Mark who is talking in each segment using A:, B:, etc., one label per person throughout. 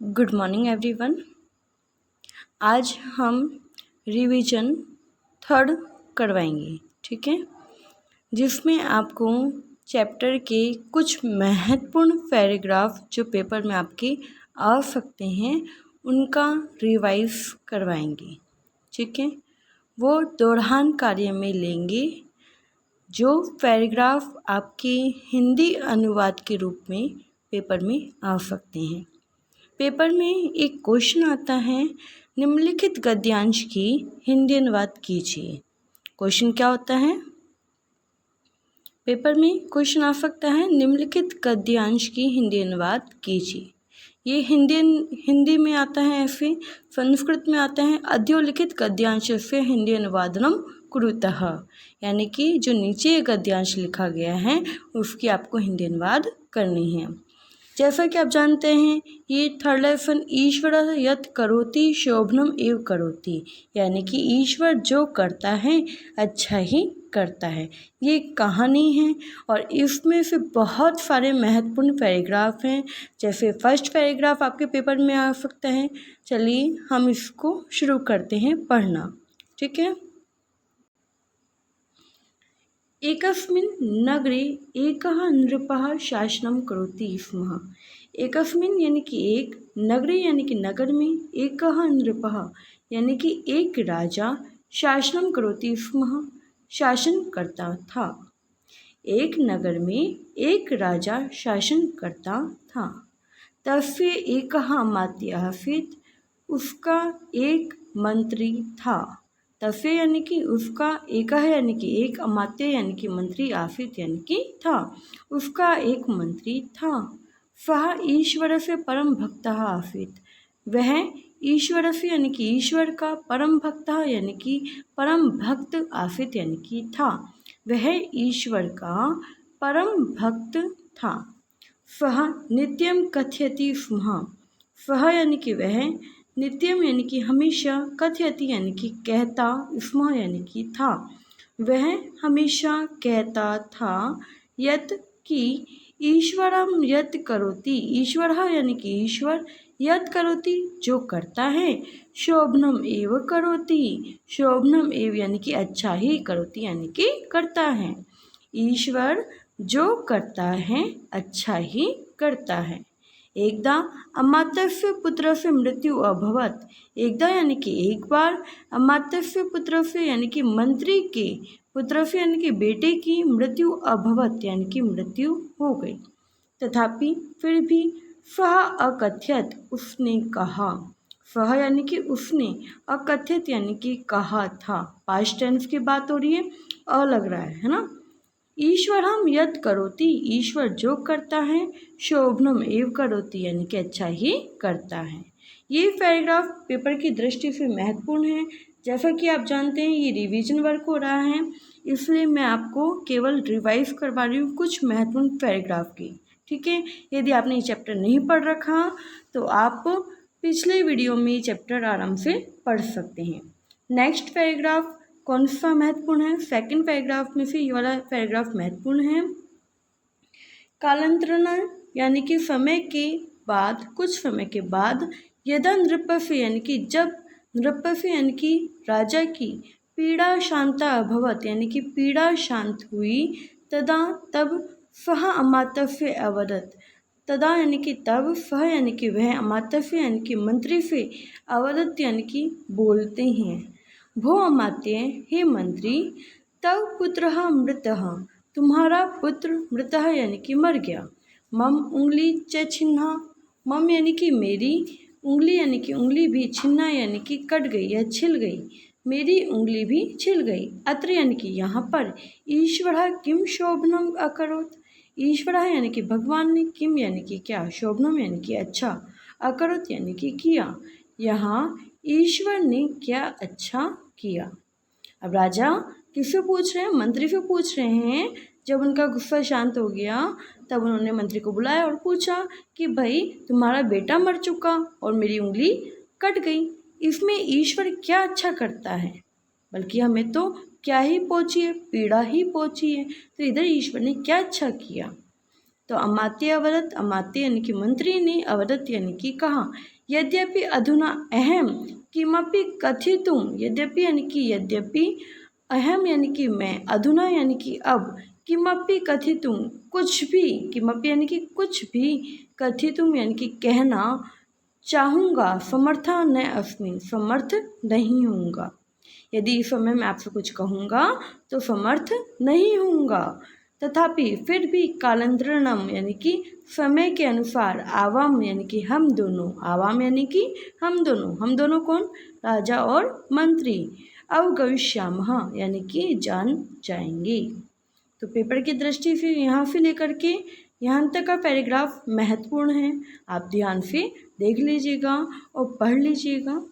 A: Good morning everyone. आज हम revision 3rd करवाएंगे, ठीक है, जिसमें आपको चैप्टर के कुछ महत्वपूर्ण पैराग्राफ जो पेपर में आपके आ सकते हैं उनका रिवाइज करवाएंगे, ठीक है। वो दोहरान कार्य में लेंगे जो पैराग्राफ आपके हिंदी अनुवाद के रूप में पेपर में आ सकते हैं। पेपर में एक क्वेश्चन आता है, निम्नलिखित गद्यांश की हिंदी अनुवाद कीजिए। क्वेश्चन क्या होता है? पेपर में क्वेश्चन आ सकता है, निम्नलिखित गद्यांश की हिंदी अनुवाद कीजिए। ये हिंदी में आता है ऐसे, संस्कृत में आता है अध्योलिखित गद्यांश से हिंदी अनुवादनम कुरुतः, यानी कि जो नीचे गद्यांश लिखा गया है उसकी आपको हिंदी अनुवाद करनी है। जैसा कि आप जानते हैं ये थर्ड लेसन ईश्वर यत् करोति शोभनम एव करोति, यानी कि ईश्वर जो करता है अच्छा ही करता है। ये कहानी है और इसमें से बहुत सारे महत्वपूर्ण पैराग्राफ हैं। जैसे फर्स्ट पैराग्राफ आपके पेपर में आ सकता है। चलिए हम इसको शुरू करते हैं पढ़ना, ठीक है। एकस्मिन् नगरे एकः नृपः शासनं करोति स्म। एकस्मिन् यानी कि एक, नगरे यानी कि नगर में, एकः नृपः यानी कि एक राजा, शासनं करोति स्म शासन करता था। एक नगर में एक राजा शासन करता था। तस्य एकः अमात्यः आसीत्, उसका एक मंत्री था। तस्य यानी कि उसका, एक है यानी कि एक, अमात्य यानी कि मंत्री, आसीत यानी कि था, उसका एक मंत्री था। सः ईश्वर से परम भक्त आसीत, वह ईश्वर से यानी कि ईश्वर का, परम भक्त यानी कि परम भक्त, आसीत यानी कि था, वह ईश्वर का परम भक्त था। सः नित्यम कथयति स्म, सः यानी कि वह, नित्यम यानी कि हमेशा, कथयति यानी कि कहता, स्म यानी कि था, वह हमेशा कहता था, यत् कि ईश्वरम यत् करोति, ईश्वर यानी कि ईश्वर, यत् करोति जो करता है, शोभनम एव करोति, शोभनम एव यानी कि अच्छा ही, करोति यानी कि करता है। ईश्वर जो करता है अच्छा ही करता है। एकदा अमात्यस्य पुत्रस्य मृत्यु अभवत्, एकदा यानी कि एक बार, अमात्यस्य पुत्रस्य यानी कि मंत्री के, पुत्रस्य यानी कि बेटे की, मृत्यु अभवत् यानी कि मृत्यु हो गई। तथापि फिर भी, सः अकथयत् उसने कहा, सः यानी कि उसने, अकथयत यानी कि कहा था, पास्ट टेंस की बात हो रही है, अ लग रहा है ना। ईश्वरम यत् करोति, ईश्वर जो करता है, शोभनम एव करोति यानी कि अच्छा ही करता है। ये पैराग्राफ पेपर की दृष्टि से महत्वपूर्ण है। जैसा कि आप जानते हैं ये रिवीजन वर्क हो रहा है, इसलिए मैं आपको केवल रिवाइज करवा रही हूँ कुछ महत्वपूर्ण पैराग्राफ की, ठीक है। यदि आपने ये चैप्टर नहीं पढ़ रखा तो आप पिछले वीडियो में ये चैप्टर आराम से पढ़ सकते हैं। नेक्स्ट पैराग्राफ कौन सा महत्वपूर्ण है? सेकंड पैराग्राफ में से ये वाला पैराग्राफ महत्वपूर्ण है। कालांतरण यानी कि समय के बाद, कुछ समय के बाद, यदा नृपस्य यानी कि जब, नृपस्य यानी कि राजा की, पीड़ा शांता अभवत यानी कि पीड़ा शांत हुई, तदा तब, सः अमात्यस्य अवदत्, तदा यानी कि तब, सः यानी कि वह, अमात्यस्य यानी कि मंत्री से, अवदत् यानी कि बोलते हैं, भो अमात्य हे मंत्री, तव पुत्रः मृतः, तुम्हारा पुत्र मृतः यानी कि मर गया, मम उंगली च छिन्ना, मम यानी कि मेरी, उंगली यानी कि उंगली भी, छिन्ना यानी कि कट गई या छिल गई, मेरी उंगली भी छिल गई, अत्र यानी कि यहाँ पर, ईश्वरः किम शोभनम अकरोत्, ईश्वरः यानी कि भगवान ने, किम यानी कि क्या, शोभनम यानी कि अच्छा, अकरोत् यानी कि किया, यहाँ ईश्वर ने क्या अच्छा किया। अब राजा किससे पूछ रहे हैं? मंत्री से पूछ रहे हैं। जब उनका गुस्सा शांत हो गया तब उन्होंने मंत्री को बुलाया और पूछा कि भाई तुम्हारा बेटा मर चुका और मेरी उंगली कट गई, इसमें ईश्वर क्या अच्छा करता है? बल्कि हमें तो क्या ही पहुंची है, पीड़ा ही पहुंची है, तो इधर ईश्वर ने क्या अच्छा किया? तो अमात्य अवदत्, अमात्य यानी कि मंत्री ने, अवदत् यानी कि कहा। यद्यपि अधुना अहम किमपि कथितुम, यद्यपि यानी कि यद्यपि, अहम यानी कि मैं, अधुना यानी कि अब, किमपि कथितुम कुछ भी, किमपि यानी कि कुछ भी, कथितुम यानी कि कहना चाहूँगा, समर्था न अस्मि, समर्थ नहीं होऊंगा। यदि इस समय मैं आपसे कुछ कहूँगा तो समर्थ नहीं होऊंगा। तथापि फिर भी कालांतरणम यानी कि समय के अनुसार, आवाम यानी कि हम दोनों, आवाम यानी कि हम दोनों कौन, राजा और मंत्री, अवगमिष्यामः यानी कि जान जाएंगे। तो पेपर की दृष्टि से यहाँ से लेकर के यहाँ तक का पैराग्राफ महत्वपूर्ण है, आप ध्यान से देख लीजिएगा और पढ़ लीजिएगा।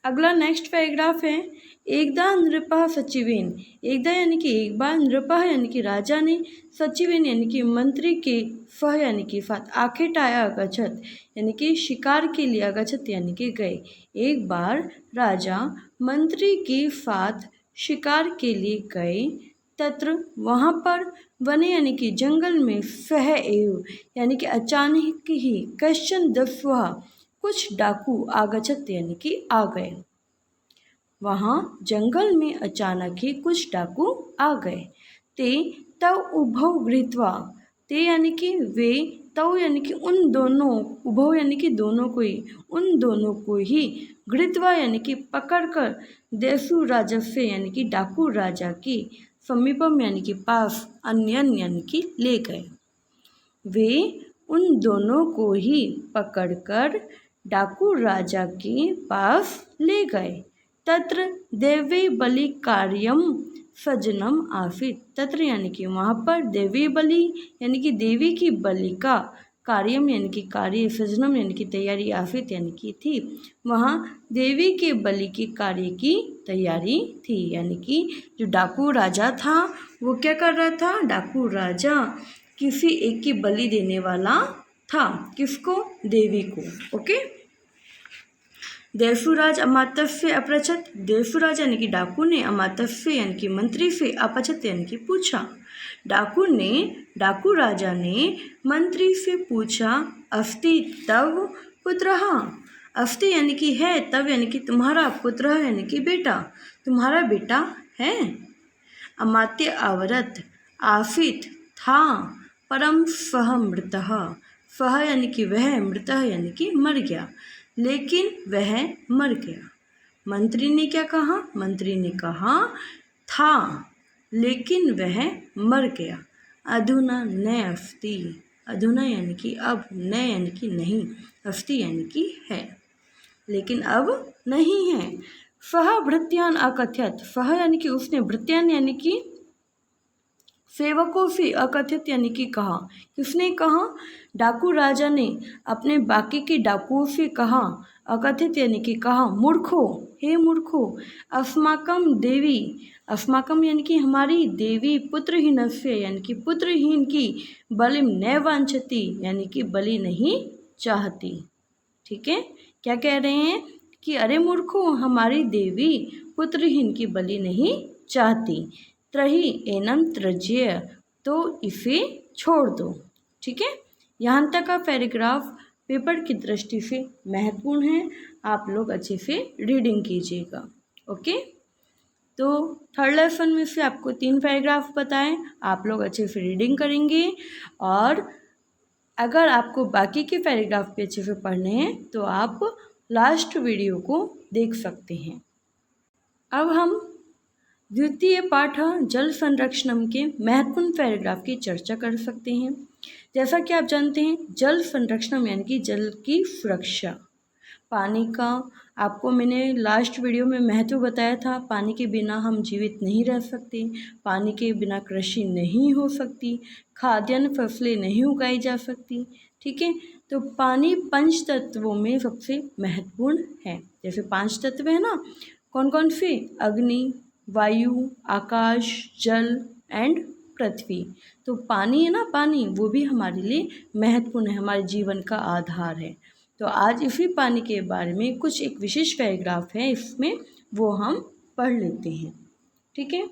A: अगला नेक्स्ट पैराग्राफ है, एकदा नृपः सचिवेन, एकदा यानी कि एक बार, नृपः यानी कि राजा ने, सचिवेन यानी कि मंत्री के, सह यानी कि साथ, आखेटाया अगच्छत यानी कि शिकार के लिए, अगच्छत यानी कि गए। एक बार राजा मंत्री के साथ शिकार के लिए गए, तत्र वहाँ पर, वने यानी कि जंगल में, सह एव यानी कि अचानक ही, कश्चन दस्युः कुछ डाकू, आगच्छत यानी कि आ गए। वहाँ जंगल में अचानक ही कुछ डाकू आ गए। ते तव उभौ गृहीत्वा, ते यानी कि वे, तव यानी कि उन दोनों, उभौ यानी कि दोनों को ही, उन दोनों को ही, गृहीत्वा यानी कि पकड़कर, देशु राजस्य यानी कि डाकू राजा की, समीपम यानी कि पास, अन्यन यानी कि ले गए। वे उन दोनों को ही पकड़कर डाकू राजा के पास ले गए। तत्र देवी बलि कार्यम सजनम आसीत, तत्र यानी कि वहाँ पर देवी बलि यानी कि देवी की बलि का, कार्यम यानी कि कार्य, सजनम यानी कि तैयारी, आफित यानी कि थी, वहाँ देवी के बलि की कार्य की तैयारी थी। यानी कि जो डाकू राजा था वो क्या कर रहा था, डाकू राजा किसी एक की बलि देने वाला था। किसको, देवी को। ओके। देवसुराज अमात्य से अपृछत, देवसुराज यानी कि डाकू ने, अमात्य से यानी कि मंत्री से, अपृछत यानी कि पूछा। डाकू राजा ने मंत्री से पूछा, अस्ति तव पुत्रः, अस्ति यानी कि है, तव यानी कि तुम्हारा, पुत्र यानी कि बेटा, तुम्हारा बेटा है। अमात्य अवदत्, आसीत था, परम सह मृतः, सह यानी कि वह, मृतः यानी कि मर गया, लेकिन वह मर गया। मंत्री ने क्या कहा, मंत्री ने कहा था लेकिन वह मर गया। अधुना न अस्ति, अधुना यानी कि अब, न यानी कि नहीं, अस्ति यानी कि है, लेकिन अब नहीं है। सह भृत्यान अकथयत, सह यानी कि उसने, भृत्यान यानी कि सेवकों से, अकथित यानी कि कहा, किसने कहा, डाकू राजा ने अपने बाकी के डाकुओं से कहा, अकथित यानी कि कहा, मूर्खो, हे मूर्खो, अस्माकम देवी, अस्माकम यानी कि हमारी देवी, पुत्रहीनस्य यानी कि पुत्रहीन की, बलिम न वांछति यानी कि बलि नहीं चाहती। ठीक है, क्या कह रहे हैं कि अरे मूर्खो, हमारी देवी पुत्रहीन की बलि नहीं चाहती। त्रही एनम त्रज्य, तो इसे छोड़ दो। ठीक है, यहाँ तक का पैराग्राफ पेपर की दृष्टि से महत्वपूर्ण है, आप लोग अच्छे से रीडिंग कीजिएगा। ओके, तो थर्ड लेसन में से आपको 3 पैराग्राफ बताएं, आप लोग अच्छे से रीडिंग करेंगे, और अगर आपको बाकी के पैराग्राफ पे अच्छे से पढ़ने हैं तो आप लास्ट वीडियो को देख सकते हैं। अब हम द्वितीय पाठ जल संरक्षण के महत्वपूर्ण पैराग्राफ की चर्चा कर सकते हैं। जैसा कि आप जानते हैं, जल संरक्षण यानी कि जल की सुरक्षा, पानी का आपको मैंने लास्ट वीडियो में महत्व बताया था। पानी के बिना हम जीवित नहीं रह सकते, पानी के बिना कृषि नहीं हो सकती, खाद्यान्न फसलें नहीं उगाई जा सकती। ठीक है, तो पानी 5 तत्वों में सबसे महत्वपूर्ण है। जैसे 5 तत्व है ना, कौन कौन से, अग्नि, वायु, आकाश, जल एंड पृथ्वी। तो पानी है ना, पानी वो भी हमारे लिए महत्वपूर्ण है, हमारे जीवन का आधार है। तो आज इसी पानी के बारे में कुछ एक विशेष पैराग्राफ है, इसमें वो हम पढ़ लेते हैं। ठीक है,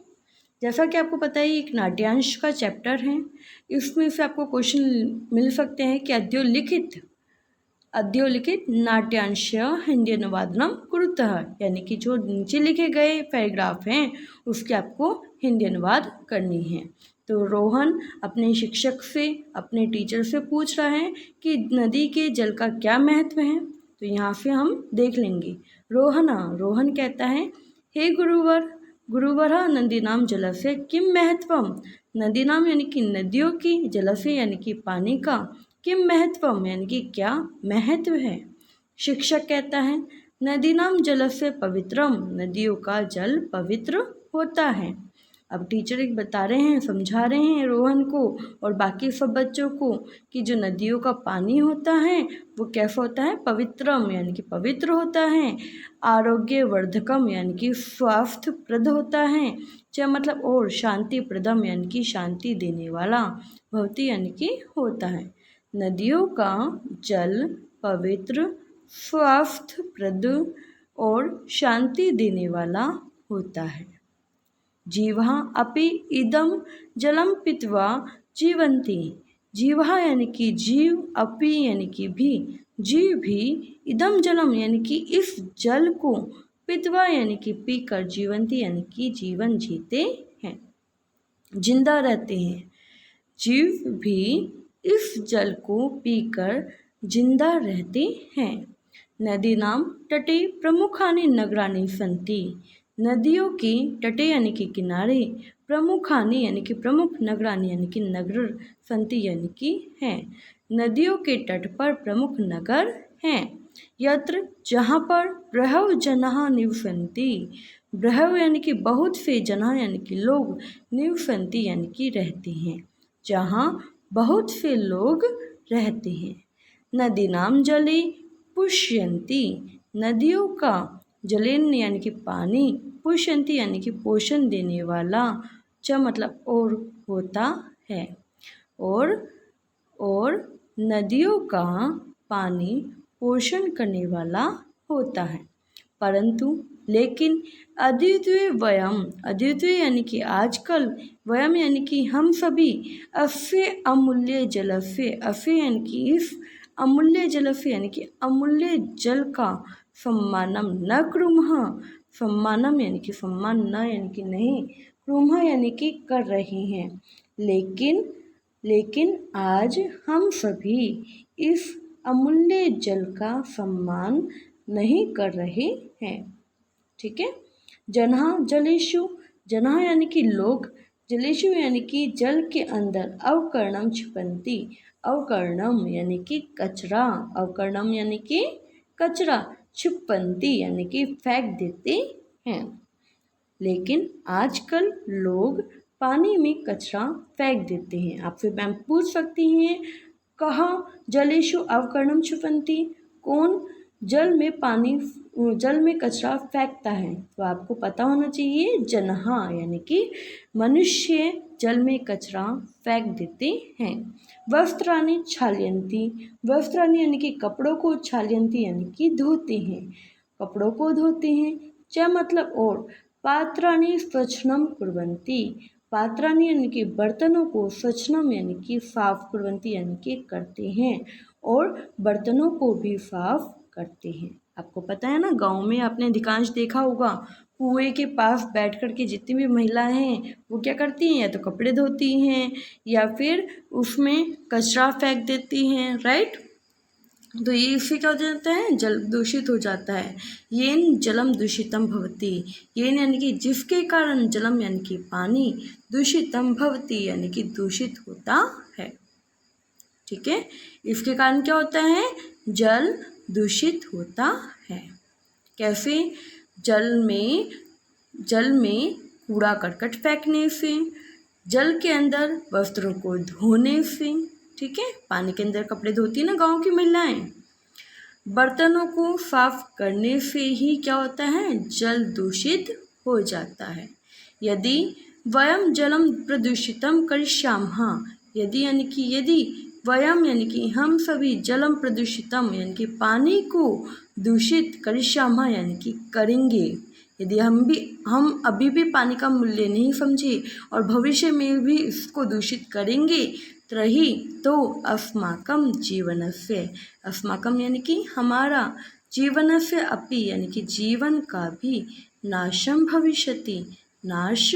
A: जैसा कि आपको पता है एक नाट्यांश का चैप्टर है, इसमें से आपको क्वेश्चन मिल सकते हैं कि अद्योलिखित नाट्यांश हिंदी अनुवादनम कुरुतः, यानी कि जो नीचे लिखे गए पैराग्राफ हैं उसके आपको हिंदी अनुवाद करनी है। तो रोहन अपने शिक्षक से, अपने टीचर से पूछ रहा है कि नदी के जल का क्या महत्व है। तो यहाँ से हम देख लेंगे। रोहन कहता है, हे गुरुवर नदीनाम जलस्य किम महत्वम। नदीनाम यानी कि नदियों की, जलस्य यानी कि पानी का, किम महत्वम यानी कि क्या महत्व है। शिक्षक कहता है, नदीनाम जलस्य पवित्रम, नदियों का जल पवित्र होता है। अब टीचर एक बता रहे हैं, समझा रहे हैं रोहन को और बाकी सब बच्चों को कि जो नदियों का पानी होता है वो कैसा होता है, पवित्रम यानी कि पवित्र होता है, आरोग्यवर्धकम यानी कि स्वास्थ्यप्रद होता है, च मतलब और शांतिप्रदम यानी कि शांति देने वाला, भवती यानी कि होता है। नदियों का जल पवित्र, स्वास्थ्यप्रद और शांति देने वाला होता है। जीवा अपि इदम जलम पीत्वा जीवन्ति। जीवा यानी कि जीव, अपि यानी कि भी, जीव भी, इदम जलम यानी कि इस जल को, पीत्वा यानी कि पीकर, जीवन्ति यानी कि जीवन जीते हैं, जिंदा रहते हैं। जीव भी इस जल को पीकर जिंदा रहते हैं। नदीनां तटे प्रमुखानि नगराणि सन्ति। नदियों की तटे यानी कि किनारे, प्रमुखानि यानी कि प्रमुख, नगराणि यानी कि नगर, सन्ति यानी कि हैं। नदियों के तट पर प्रमुख नगर हैं। यत्र जहाँ पर बृहव जनाः निवसन्ति। बृहव यानी कि बहुत से, जनाः यानी कि लोग, निवसन्ति यानी कि रहते हैं, जहाँ बहुत से लोग रहते हैं। नदीनां जले पुष्यन्ति। नदियों का जलेन यानी कि पानी, पुष्यन्ति यानी कि पोषण देने वाला, च मतलब और होता है। और नदियों का पानी पोषण करने वाला होता है। परंतु लेकिन अद्वितीय वयम, अद्वितीय यानी कि आजकल, वयम यानी कि हम सभी, अस्य अमूल्य जलस्य, अस्य यानी कि इस, अमूल्य जलस्य यानी कि अमूल्य जल का, सम्मानम न कुर्मः, सम्मानम यानी कि सम्मान, न यानी कि नहीं, कुर्मः यानी कि कर रहे हैं। लेकिन आज हम सभी इस अमूल्य जल का सम्मान नहीं कर रहे हैं। ठीक है। जनाः जलेषु, जनाः यानी कि लोग, जलेषु यानी कि जल के अंदर, अवकर्णम क्षिपन्ति। अवकर्णम यानी कि कचरा, अवकर्णम यानी कि कचरा, क्षिपन्ति यानी कि फेंक देते हैं। लेकिन आजकल लोग पानी में कचरा फेंक देते हैं। आपसे मैम पूछ सकती हैं, कहाँ जलेषु अवकर्णम क्षिपन्ति, कौन जल में कचरा फेंकता है। तो आपको पता होना चाहिए, जनाः यानी कि मनुष्य जल में कचरा फेंक देते हैं। वस्त्राणि क्षाल्यन्ति। वस्त्राणि यानी कि कपड़ों को, क्षाल्यन्ति यानी कि धोते हैं, कपड़ों को धोते हैं। च मतलब और, पात्राणि स्वच्छनम कुर्वन्ति। पात्राणि यानी कि बर्तनों को, स्वच्छनम यानी कि साफ, कुर्वन्ति यानी कि करते हैं, और बर्तनों को भी साफ करते हैं। आपको पता है ना, गांव में आपने अधिकांश देखा होगा, कुएं के पास बैठ कर के जितनी भी महिलाएं हैं वो क्या करती हैं, या तो कपड़े धोती हैं या फिर उसमें कचरा फेंक देती हैं, राइट। तो ये इससे क्या हो जाता है, जल दूषित हो जाता है। येन जलम दूषितम भवति। येन यानी कि जिसके कारण, जलम यानी कि पानी, दूषितम भवति यानी कि दूषित होता है। ठीक है। इसके कारण क्या होता है, जल दूषित होता है। कैसे, जल में कूड़ा करकट फेंकने से, जल के अंदर वस्त्रों को धोने से, ठीक है, पानी के अंदर कपड़े धोती है ना गांव की महिलाएं, बर्तनों को साफ करने से ही क्या होता है, जल दूषित हो जाता है। यदि वयम जलम प्रदूषितम करिष्यामः। यदि यानी कि यदि, वयम यानी कि हम सभी, जलम प्रदूषितम यानी कि पानी को दूषित, करिष्यामः यानी कि करेंगे, यदि हम अभी भी पानी का मूल्य नहीं समझे और भविष्य में भी इसको दूषित करेंगे तर्हि तो अस्माकं जीवनस्य, अस्माकं यानी कि हमारा, जीवनस्य अपि यानी कि जीवन का भी नाशम भविष्यति, नाश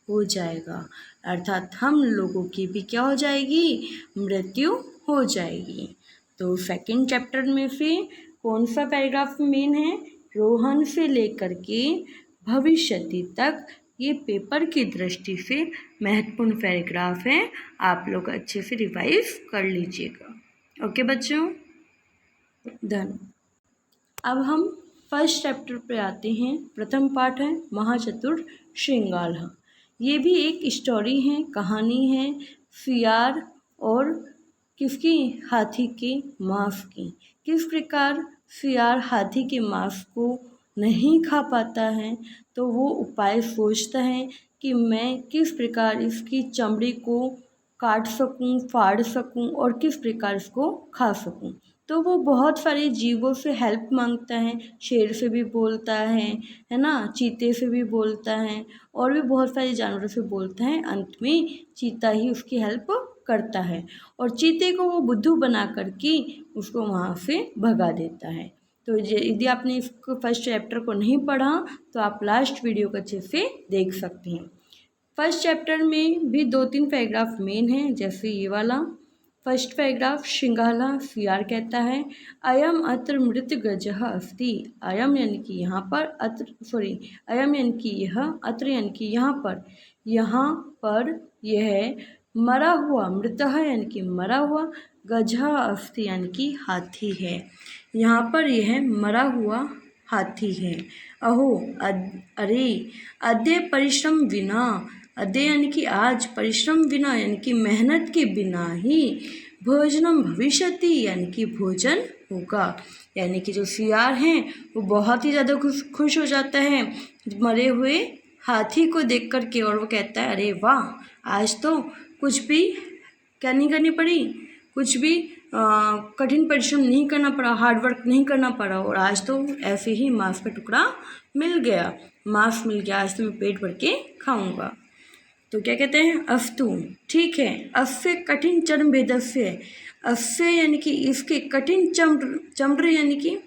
A: हो जाएगा, अर्थात हम लोगों की भी क्या हो जाएगी, मृत्यु हो जाएगी। तो सेकंड चैप्टर में से कौन सा पैराग्राफ मेन है, रोहन से लेकर के भविष्यति तक, ये पेपर की दृष्टि से महत्वपूर्ण पैराग्राफ है, आप लोग अच्छे से रिवाइज कर लीजिएगा। ओके बच्चों, डन। अब हम फर्स्ट चैप्टर पे आते हैं। प्रथम पाठ है महाचतुर श्रृंगार। ये भी एक स्टोरी है, कहानी है सियार और किसकी, हाथी के मांस की। किस प्रकार सियार हाथी के मांस को नहीं खा पाता है तो वो उपाय सोचता है कि मैं किस प्रकार इसकी चमड़ी को काट सकूं, फाड़ सकूं और किस प्रकार इसको खा सकूं। तो वो बहुत सारे जीवों से हेल्प मांगता है, शेर से भी बोलता है ना, चीते से भी बोलता है और भी बहुत सारे जानवरों से बोलता है। अंत में चीता ही उसकी हेल्प करता है और चीते को वो बुद्धू बना करके उसको वहाँ से भगा देता है। तो यदि आपने इसको फर्स्ट चैप्टर को नहीं पढ़ा तो आप लास्ट वीडियो को अच्छे से देख सकते हैं। फर्स्ट चैप्टर में भी 2-3 पैराग्राफ मेन हैं, जैसे ये वाला। फर्स्ट पैराग्राफ, श्रृंगाला सियार कहता है अयम अत्र मृत गजः अस्ति। अयम यानी कि यहाँ पर, अयम यानी कि यह, अत्र यानी कि यहाँ पर यह मरा हुआ, मृतः यानी कि मरा हुआ, गजः अस्ति यानी कि हाथी है। यहाँ पर यह मरा हुआ हाथी है। अहो अरे, अद्य परिश्रम विना, अद्य यानी कि आज, परिश्रम विना यानी कि मेहनत के बिना ही, भोजनम भविष्यति यानी कि भोजन होगा। यानी कि जो सियार हैं वो बहुत ही ज़्यादा खुश हो जाता है मरे हुए हाथी को देख कर के, और वो कहता है अरे वाह, आज तो कुछ भी क्या नहीं करनी पड़ी, कुछ भी कठिन परिश्रम नहीं करना पड़ा, हार्ड वर्क नहीं करना पड़ा, और आज तो ऐसे ही मांस का टुकड़ा मिल गया, मांस मिल गया, आज तो मैं पेट भर के खाऊंगा। तो क्या कहते हैं, अस्तु, ठीक है, अस्य कठिन चर्म भेदस्य, अस्य यानी कि इसके, कठिन चमड़े यानी कि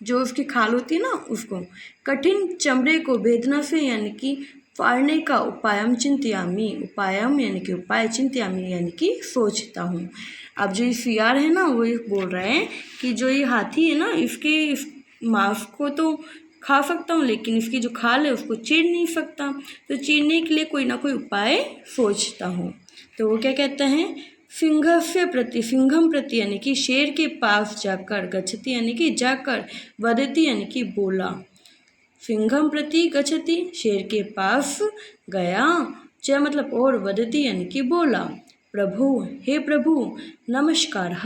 A: जो उसकी खाल होती है ना उसको, कठिन चमड़े को भेदना से यानी कि फाड़ने का उपायम चिंतयामी, उपायम यानी कि उपाय, चिंतयामी यानी कि सोचता हूँ। अब जो ये सियार है ना वो ये बोल रहे हैं कि जो ये हाथी है ना, इस मांस को तो खा सकता हूँ लेकिन इसकी जो खाल है उसको चीर नहीं सकता, तो चीरने के लिए कोई ना कोई उपाय सोचता हूँ। तो वो क्या कहते हैं, सिंघम प्रति यानी कि शेर के पास जाकर, गच्छति यानी कि जाकर, वदति यानी कि बोला, सिंघम प्रति गच्छति शेर के पास गया, च मतलब और, वदति यानी कि बोला, प्रभु हे प्रभु, नमस्कार,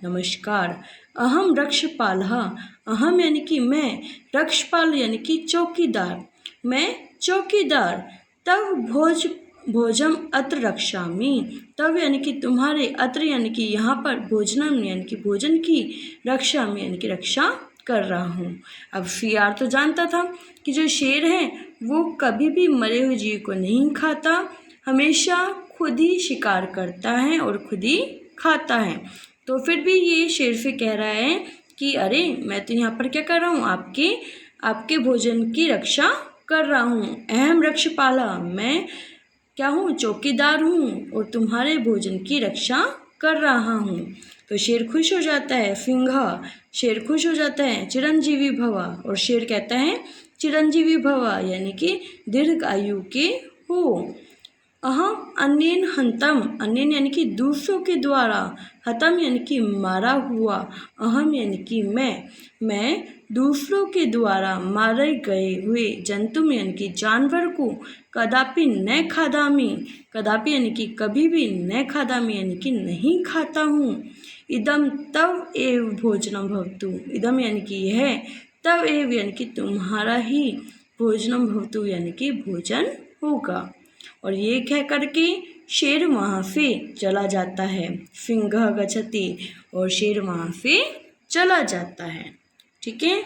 A: नमस्कार, अहम रक्षपाल, अहम यानी कि मैं, रक्षपाल यानी कि चौकीदार, मैं चौकीदार, तब भोजम अत्र रक्षामि, तब यानी कि तुम्हारे, अत्र यानी कि यहाँ पर, भोजनम यानी कि भोजन की, रक्षामि यानी कि रक्षा कर रहा हूँ। अब सियार तो जानता था कि जो शेर है वो कभी भी मरे हुए जीव को नहीं खाता, हमेशा खुद ही शिकार करता है और खुद ही खाता है। तो फिर भी ये शेर से कह रहा है कि अरे मैं तो यहाँ पर क्या कर रहा हूँ, आपके भोजन की रक्षा कर रहा हूँ, अहम रक्षपाला, मैं क्या हूँ, चौकीदार हूँ और तुम्हारे भोजन की रक्षा कर रहा हूँ। तो शेर खुश हो जाता है, सिंह, शेर खुश हो जाता है, चिरंजीवी भवा, और शेर कहता है चिरंजीवी भवा यानी कि दीर्घ आयु के हो। अहम अन्येन हंतम, अन्येन यानी कि दूसरों के द्वारा, हतम यानी कि मारा हुआ, अहम यानी कि मैं दूसरों के द्वारा मारे गए हुए जंतु यानी कि जानवर को, कदापि न खादामी, कदापि यानी कि कभी भी, न खादामी यानी कि नहीं खाता हूँ, इदम तव एव भोजनम भवतु, इदम यानी कि यह, तव एव यानी कि तुम्हारा ही, भोजनम भवतु यानी कि भोजन होगा। और ये कह करके शेर वहाँ से चला जाता है, सिंह गच्छति, और शेर वहाँ से चला जाता है। ठीक है,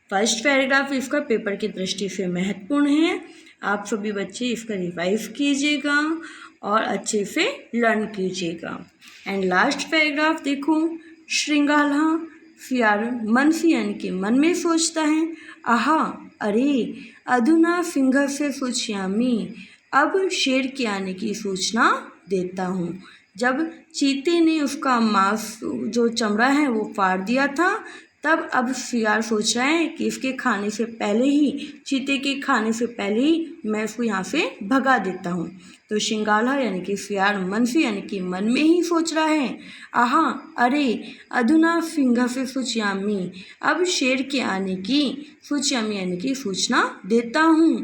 A: फर्स्ट पैराग्राफ इसका पेपर की दृष्टि से महत्वपूर्ण है। आप सभी बच्चे इसका रिवाइज कीजिएगा और अच्छे से लर्न कीजिएगा। एंड लास्ट पैराग्राफ देखो, श्रृंगाला सियार मन से यानी कि मन में सोचता है, आहा अरे अधुना सिंह से सोच्यामी, अब शेर के आने की सूचना देता हूँ। जब चीते ने उसका मांस जो चमड़ा है वो फाड़ दिया था, तब अब सियार सोच रहा है कि इसके खाने से पहले ही, चीते के खाने से पहले ही मैं इसको यहाँ से भगा देता हूँ। तो श्रृंगाला यानी कि सियार मन से यानी कि मन में ही सोच रहा है, आहा अरे अधुना सिंह से सूच्यामी, अब शेर के आने की, सूच्यामी यानी कि सूचना देता हूँ।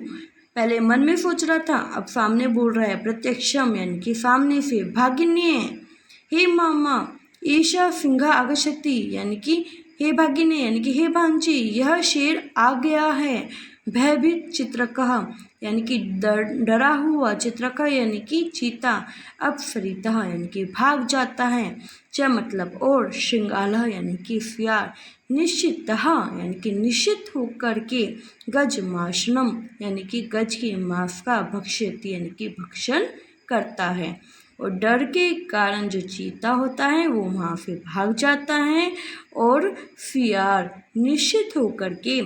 A: पहले मन में सोच रहा था, अब सामने बोल रहा है, प्रत्यक्षम यानी कि सामने से, भागिन्ये हे मामा ईशा सिंह आगच्छति यानी कि हे भागिने यानी कि हे भांजी यह शेर आ गया है। भयभीत चित्रकः यानी कि डरा हुआ, चित्रकः यानी कि चीता, अपसरितः यानी कि भाग जाता है, च मतलब और, श्रृंगालः यानी कि सियार, निश्चितः यानी कि निश्चित होकर के, गज माशनम यानी कि गज के मांस का, भक्ष्यति यानी कि भक्षण करता है। और डर के कारण जो चीता होता है वो वहाँ से भाग जाता है और सियार निश्चित होकर के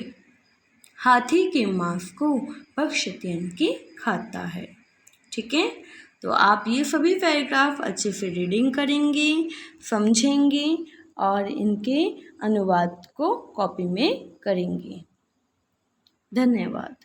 A: हाथी के मांस को भक्षति यानी कि खाता है। ठीक है, तो आप ये सभी पैराग्राफ अच्छे से रीडिंग करेंगे, समझेंगे और इनके अनुवाद को कॉपी में करेंगे। धन्यवाद।